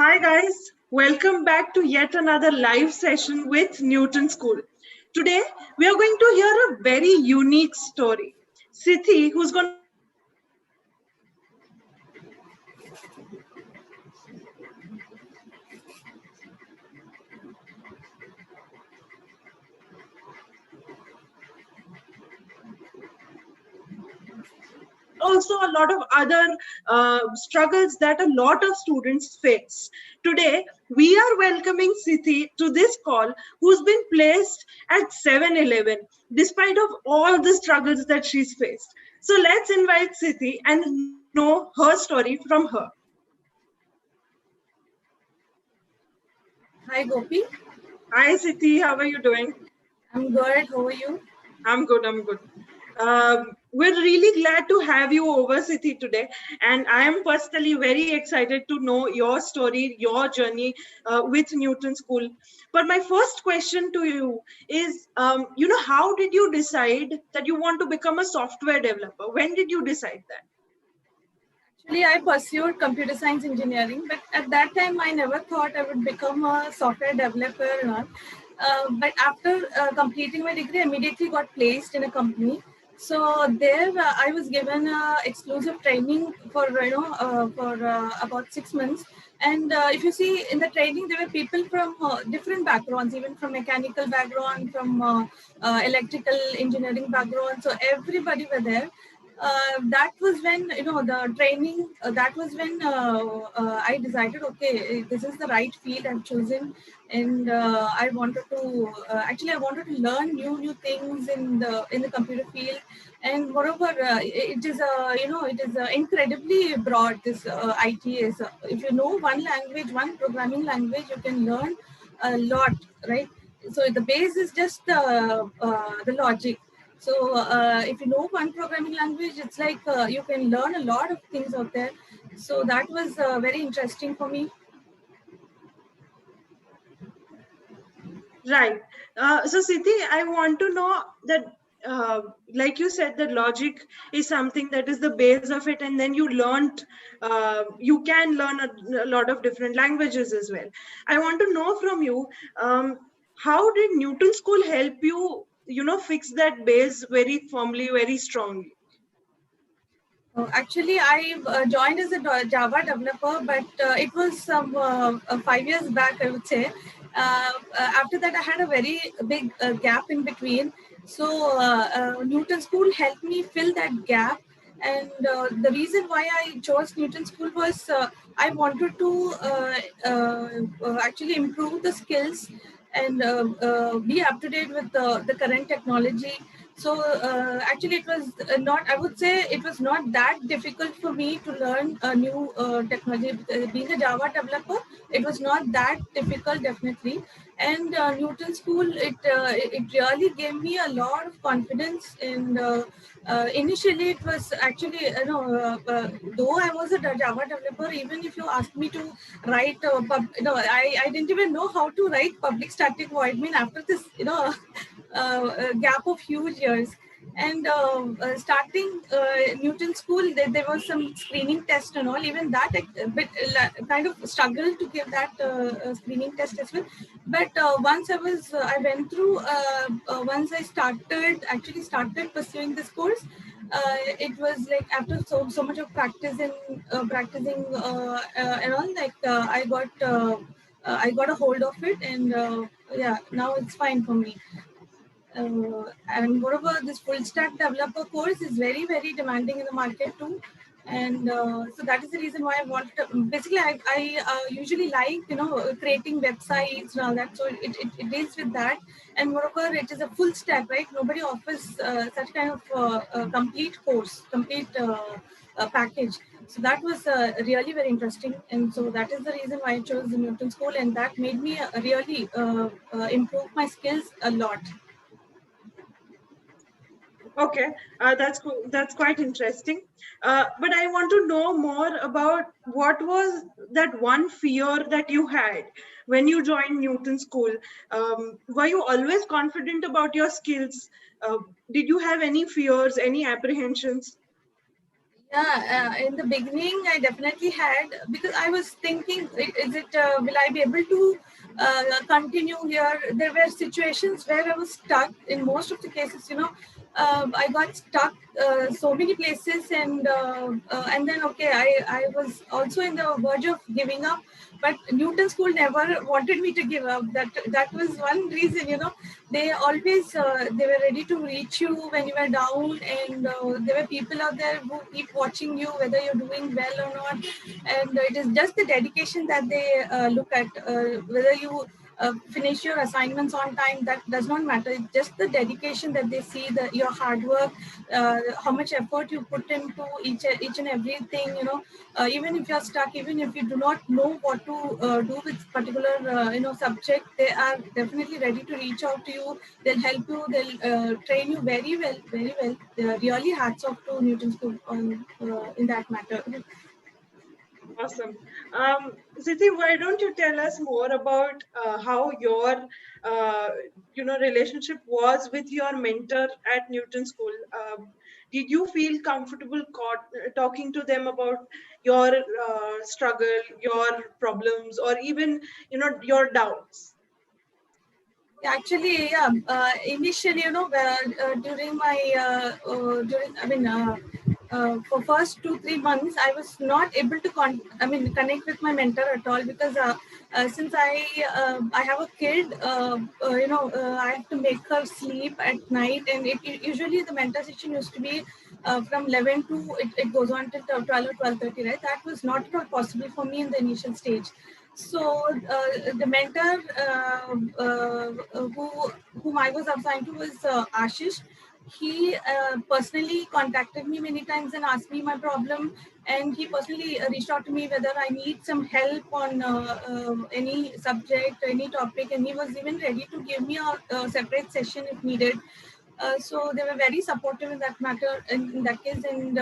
Hi guys, welcome back to yet another live session with Newton School. Today we are going to hear a very unique story. Sithi, who's going to also a lot of other struggles that a lot of students face. Today, we are welcoming Sithi to this call, who's been placed at 7-Eleven, despite of all the struggles that she's faced. So let's invite Sithi and know her story from her. Hi Gopi, Hi Sithi, how are you doing? I'm good. How are you? I'm good. We're really glad to have you over, Sithi, today. And I am personally very excited to know your story, your journey with Newton School. But my first question to you is, how did you decide that you want to become a software developer? When did you decide that? Actually, I pursued computer science engineering, but at that time, I never thought I would become a software developer or not. But after completing my degree, I immediately got placed in a company. So there, I was given exclusive training for about 6 months. And if you see in the training, there were people from different backgrounds, even from mechanical background, from electrical engineering background. So everybody were there. That was when the training. That was when I decided, okay, this is the right field I've chosen, and I wanted to actually I wanted to learn new things in the computer field, and moreover, it is incredibly broad. This IT is. If you know one language, one programming language, you can learn a lot, right? So the base is just the logic. So if you know one programming language, it's like you can learn a lot of things out there. So that was very interesting for me. Right. So, Siddhi, I want to know that, like you said, that logic is something that is the base of it, and then you can learn a lot of different languages as well. I want to know from you, how did Newton School help you, fix that base very firmly, very strongly? Actually, I joined as a Java developer, but it was some 5 years back, I would say. After that, I had a very big gap in between. So Newton School helped me fill that gap. And the reason why I chose Newton School was I wanted to actually improve the skills and be up to date with the current technology. So actually, it was not. I would say it was not that difficult for me to learn a new technology. Being a Java developer, it was not that difficult, definitely. And Newton School, it really gave me a lot of confidence. And initially, it was actually though I was a Java developer, even if you asked me to write, I didn't even know how to write public static void main after this, gap of huge years. And starting Newton School, there was some screening test and all. Even that, kind of struggled to give that screening test as well. But I went through. Once I started pursuing this course, it was like after so much of practicing and all, like I got a hold of it, and yeah, now it's fine for me. And moreover, this full stack developer course is very, very demanding in the market too. And so that is the reason why I want to. Basically, I usually like creating websites and all that. So it deals with that. And moreover, it is a full stack, right? Nobody offers such kind of complete course, complete package. So that was really very interesting, and so that is the reason why I chose the Newton School, and that made me really improve my skills a lot. Okay, that's quite interesting. But I want to know more about what was that one fear that you had when you joined Newton School. Were you always confident about your skills? Did you have any fears, any apprehensions? Yeah, in the beginning, I definitely had, because I was thinking, is it, will I be able to continue here? There were situations where I was stuck. In most of the cases, I got stuck so many places, and then okay, I was also in the verge of giving up. But Newton School never wanted me to give up. That was one reason, they always they were ready to reach you when you were down, and there were people out there who keep watching you whether you're doing well or not. And it is just the dedication that they look at, whether you finish your assignments on time. That does not matter. It's just the dedication that they see, your hard work, how much effort you put into each and everything, even if you're stuck, even if you do not know what to do with particular subject, they are definitely ready to reach out to you. They'll help you. They'll train you very well, very well. Really hats off to Newton School on in that matter. Awesome. Sithi, why don't you tell us more about how your relationship was with your mentor at Newton School? Did you feel comfortable talking to them about your struggle, your problems, or even your doubts? Actually, yeah. Initially, during my during I mean for first 2-3 months, I was not able to connect with my mentor at all, because since I have a kid, I have to make her sleep at night, and usually the mentor session used to be from 11 to it goes on till 12 or 12:30, right? That was not at all possible for me in the initial stage. So the mentor whom I was assigned to was Ashish. He personally contacted me many times and asked me my problem, and he personally reached out to me whether I need some help on any subject, any topic, and he was even ready to give me a separate session if needed. So they were very supportive in that matter, in that case. And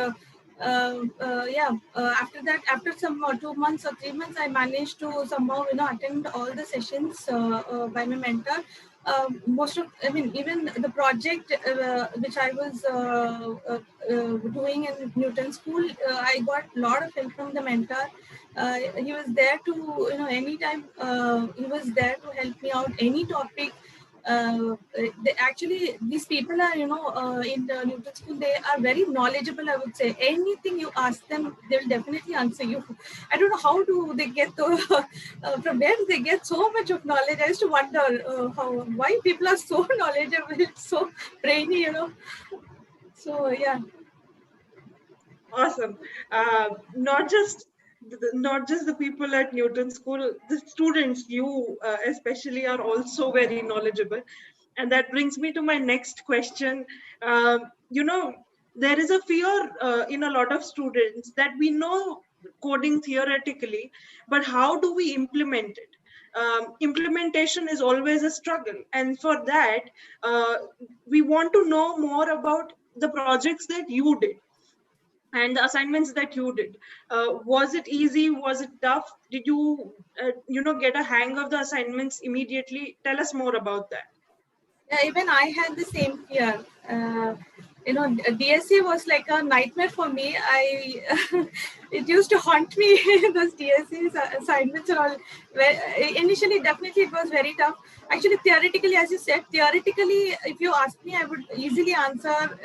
after that, after some 2 months or 3 months, I managed to somehow attend all the sessions by my mentor. Even the project which I was doing in Newton School, I got a lot of help from the mentor. He was there to, anytime he was there to help me out any topic. Actually, these people are, in the Newton School, they are very knowledgeable, I would say. Anything you ask them, they will definitely answer you. I don't know how do they get from where do they get so much of knowledge. I used to wonder why people are so knowledgeable, so brainy, So, yeah. Awesome. Not just the people at Newton School, the students, you especially, are also very knowledgeable. And that brings me to my next question. There is a fear in a lot of students that we know coding theoretically, but how do we implement it? Implementation is always a struggle, and for that, uh, we want to know more about the projects that you did and the assignments that you did. Was it easy? Was it tough? Did you get a hang of the assignments immediately? Tell us more about that. Yeah, even I had the same fear. DSA was like a nightmare for me. It used to haunt me. Those DSA assignments and all. Initially, definitely, it was very tough. Actually, theoretically, as you said, theoretically, if you ask me, I would easily answer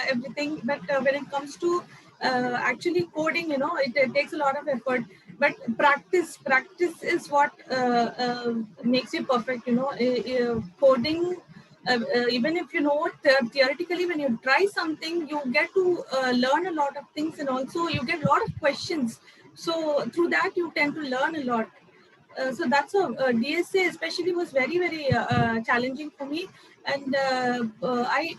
everything. But when it comes to actually coding, it takes a lot of effort. But practice is what makes you perfect. Coding, even if you know theoretically, when you try something, you get to learn a lot of things, and also you get a lot of questions. So through that, you tend to learn a lot. So that's a DSA especially was very very challenging for me, and I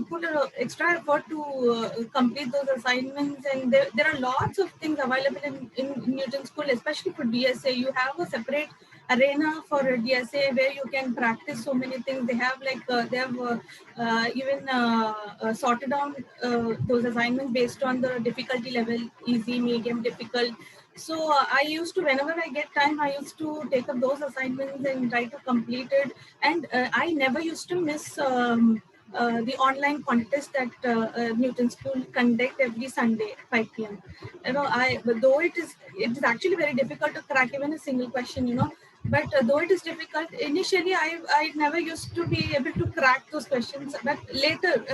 put extra effort to complete those assignments. And there are lots of things available in Newton School, especially for DSA. You have a separate arena for DSA where you can practice so many things. They have even sorted down those assignments based on the difficulty level: easy, medium, difficult. So I used to, whenever I get time, I used to take up those assignments and try to complete it. And I never used to miss the online contest that Newton School conduct every Sunday 5 p.m. But though it is actually very difficult to crack even a single question, but though it is difficult, initially I never used to be able to crack those questions. But later,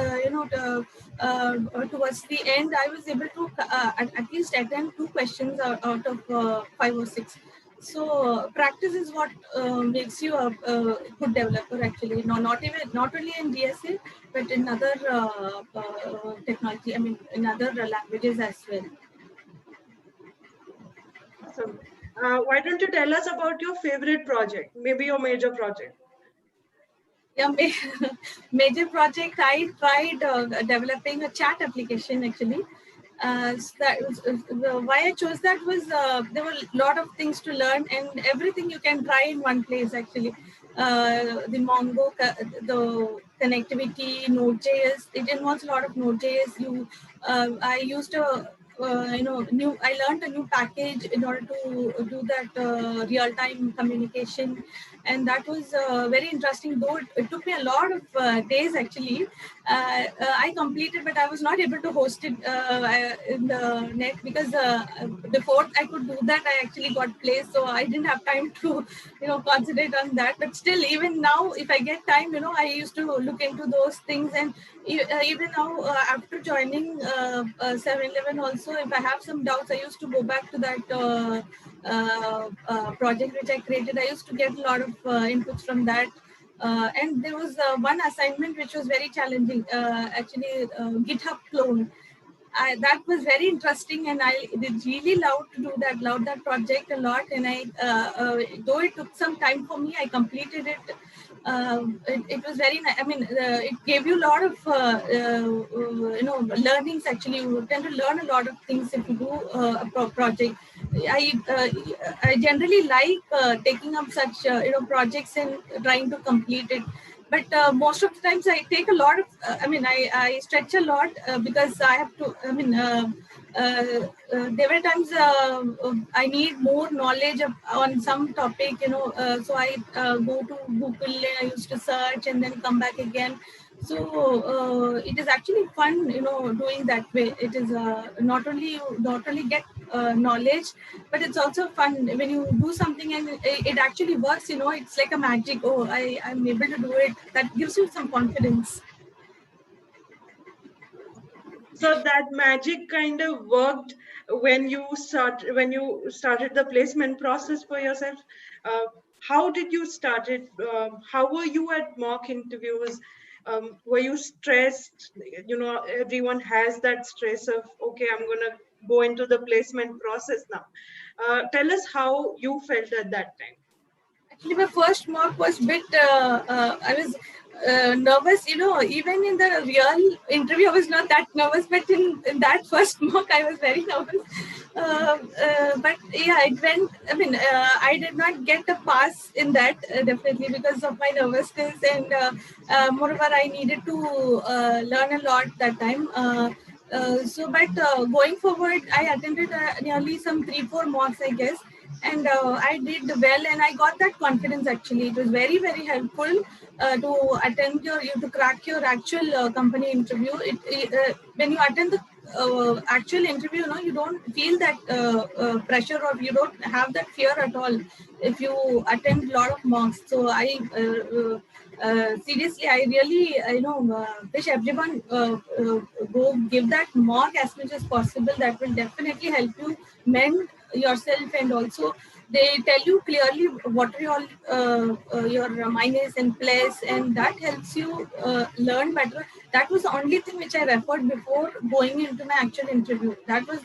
towards the end, I was able to at least attempt 2 questions out of 5 or 6. So practice is what makes you a good developer. Actually, no, not only in DSA, but in other technology. I mean, in other languages as well. Awesome. Why don't you tell us about your favorite project, maybe your major project? Yeah, major project. I tried developing a chat application actually. So that was, why I chose that was there were a lot of things to learn, and everything you can try in one place actually. The Mongo, the connectivity, Node.js. It involves a lot of Node.js. I used a I learned a new package in order to do that real-time communication, and that was very interesting. Though it took me a lot of days actually. I completed, but I was not able to host it in the net because before I could do that, I actually got placed, so I didn't have time to concentrate on that. But still, even now, if I get time, I used to look into those things. And even now, after joining 7-Eleven, also, if I have some doubts, I used to go back to that project which I created. I used to get a lot of inputs from that. And there was one assignment which was very challenging, actually, GitHub clone. That was very interesting, and I did really love that project a lot. And though it took some time for me, I completed it. It was very nice. I mean, it gave you a lot of learnings. Actually, you tend to learn a lot of things if you do a project. I generally like taking up such projects and trying to complete it. But most of the times I take a lot of, I stretch a lot because I have to, there were times I need more knowledge on some topic, so I go to Google and I used to search and then come back again. So it is actually fun, doing that way. It is not only get knowledge, but it's also fun when you do something and it actually works. It's like a magic. Oh, I'm able to do it. That gives you some confidence. So that magic kind of worked when you started the placement process for yourself. How did you start it? How were you at mock interviews? Were you stressed? Everyone has that stress of, okay, I'm gonna go into the placement process now. Tell us how you felt at that time. Actually, my first mock was a bit, I was nervous, even in the real interview, I was not that nervous, but in that first mock, I was very nervous. But yeah, it went, I did not get a pass in that, definitely because of my nervousness. And moreover, I needed to learn a lot that time. But going forward, I attended nearly some 3-4 mocks, I guess. And I did well, and I got that confidence. Actually, it was very, very helpful to crack your actual company interview. When you attend the actual interview, you don't feel that pressure, or you don't have that fear at all if you attend a lot of mocks. So I seriously, I really wish everyone go give that mock as much as possible. That will definitely help you mend yourself, and also they tell you clearly what are your minus and plus, and that helps you learn better. That was the only thing which I referred before going into my actual interview. That was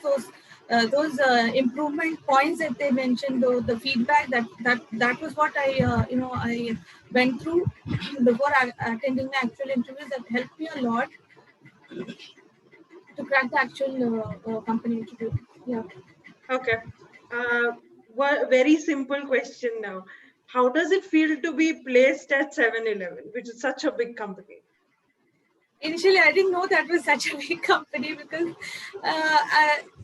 those improvement points that they mentioned, the feedback that was what I went through before attending the actual interviews. That helped me a lot to crack the actual company interview. Yeah. Okay. Very simple question now. How does it feel to be placed at 7-Eleven, which is such a big company? Initially, I didn't know that was such a big company because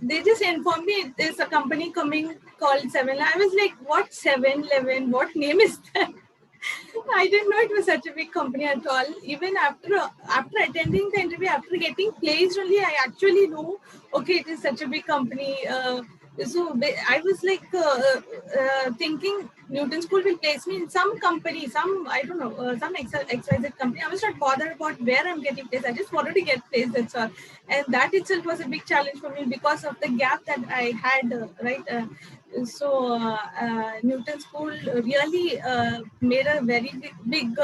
they just informed me there's a company coming called 7. I was like, what 7-Eleven? What name is that? I didn't know it was such a big company at all. Even after attending the interview, after getting placed only, I actually know, okay, it is such a big company. I was like thinking Newton School will place me in some company, some I don't know, some XYZ company. I was not bothered about where I'm getting placed. I just wanted to get placed. That's all. And that itself was a big challenge for me because of the gap that I had. Right. Newton School really made a very big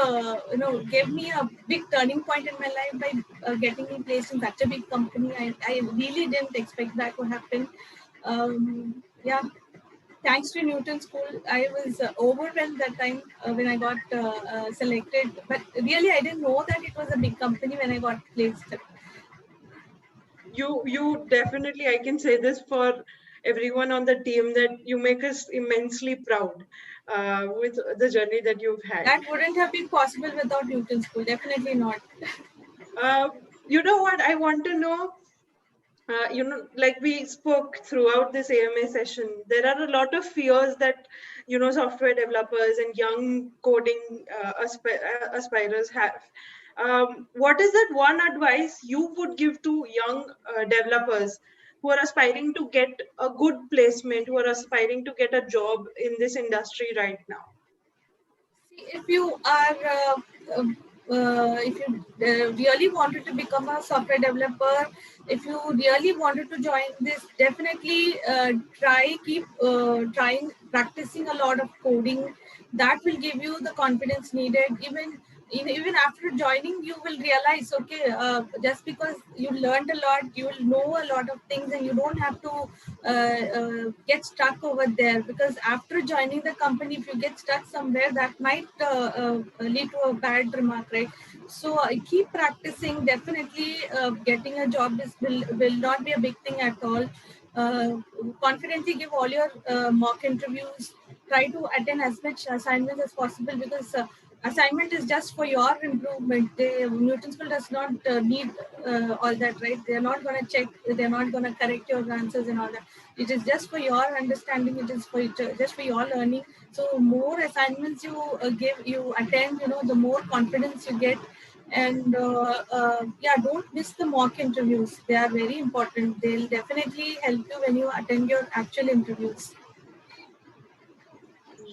gave me a big turning point in my life by getting me placed in such a big company. I really didn't expect that to happen. Yeah, thanks to Newton School, I was overwhelmed that time when I got selected. But really, I didn't know that it was a big company when I got placed. You definitely, I can say this for everyone on the team, that you make us immensely proud with the journey that you've had. That wouldn't have been possible without Newton School. Definitely not. You know what? I want to know, like we spoke throughout this AMA session, there are a lot of fears that, software developers and young coding aspirers have. What is that one advice you would give to young developers who are aspiring to get a good placement, who are aspiring to get a job in this industry right now? If you are if you really wanted to become a software developer, if you really wanted to join this, definitely keep trying, practicing a lot of coding. That will give you the confidence needed. Even after joining, you will realize, okay, just because you learned a lot, you will know a lot of things, and you don't have to get stuck over there. Because after joining the company, if you get stuck somewhere, that might lead to a bad remark, right? So keep practicing. Definitely, getting a job will not be a big thing at all. Uh, Confidently give all your mock interviews. Try to attend as much assignments as possible, because assignment is just for your improvement. Newton School does not need all that, right? They're not going to check, they're not going to correct your answers and all that. It is just for your understanding, it is for just for your learning. So more assignments you attend, the more confidence you get. And yeah, don't miss the mock interviews. They are very important. They'll definitely help you when you attend your actual interviews.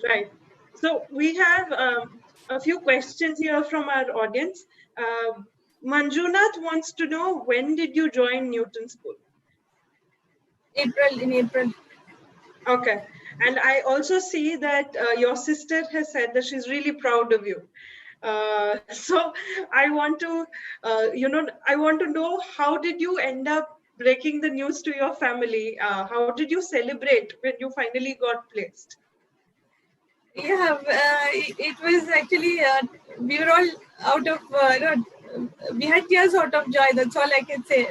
Right. So we have a few questions here from our audience. Manjunath wants to know, when did you join Newton School? In April. Okay. And I also see that your sister has said that she's really proud of you. So I want to, I want to know, how did you end up breaking the news to your family? How did you celebrate when you finally got placed? Yeah, it was actually, we were all out of, we had tears out of joy. That's all I can say.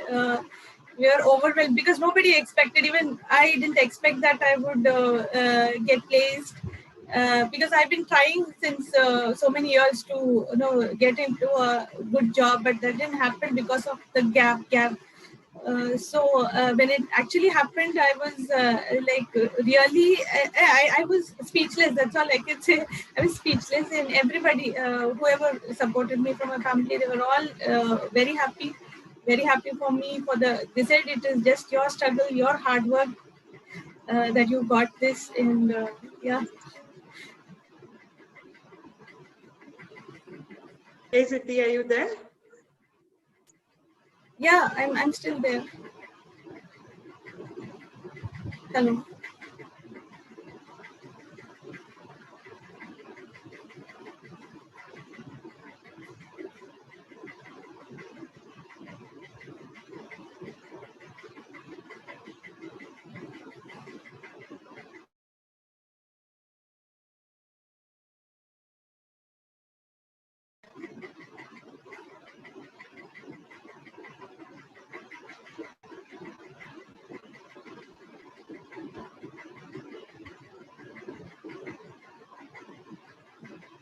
We were overwhelmed because nobody expected, even I didn't expect that I would get placed. Because I've been trying since so many years to get into a good job, but that didn't happen because of the gap. When it actually happened, I was really, I was speechless. That's all I can say. I was speechless, and everybody, whoever supported me from my family, they were all very happy for me. They said it is just your struggle, your hard work, that you got this, and yeah. Hey, Siddhi, are you there? Yeah, I'm still there. Hello.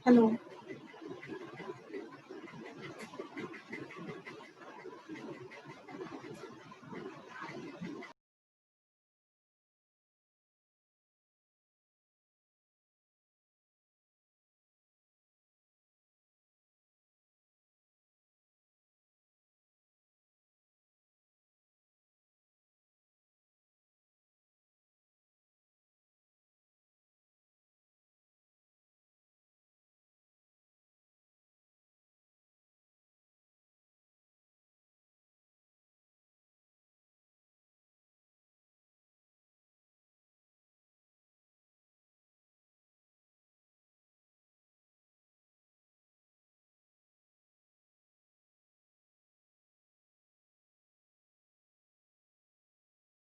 Hello.